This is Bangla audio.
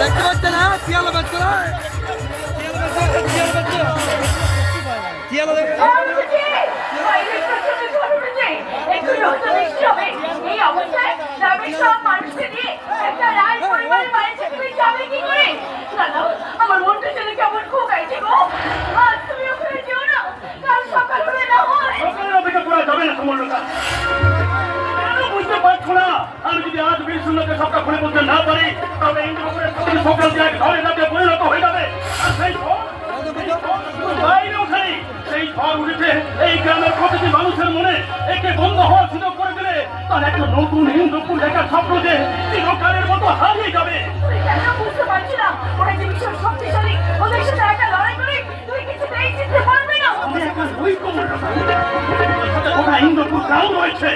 দেখতে পাচ্ছে না টিয়ালা বাচ্চা টিয়ালা এই অবস্থায় গ্রামের সব মানুষকে নিয়ে একটা রাজ পরিবারের বাড়িতে তুমি যাবে কি করে? দাদা, আমার মনটা ছেলে কেমন খোকাইছে গো। আজ তুমি ওখানে যেও না, কাল সকাল হলে না হয়। সকালের অপেক্ষা করা যাবে না তোমার লোকা। কেন বুঝতে পারছো না? আমি যদি আজ বিষ্ণুকে সবটা খুলে বলতে না পারি, তাহলে ইন্দ্রপুরের সকাল দিয়ে ঘরে যাতে পরিণত হয়ে যাবে। আর সেই বাইরে ওঠেনি, সেই ঝড় উঠেছে এই গ্রামের প্রতিটি মানুষের মনে। একে বন্ধ হওয়ার সুযোগ করে দিলে তার একটা নতুন ইন্দ্রপুর দেখার স্বপ্ন যে চিরকালের মতো হারিয়ে যাবে। তুই কেন বুঝতে পারছি না? ওরা যে ভীষণ শক্তিশালী, ওদের সাথে একটা লড়াই করে তুই কিছুতেই জিততে পারবি না। আমি এখন ওই কোমর ওটা ইন্দ্রপুর গ্রাম রয়েছে।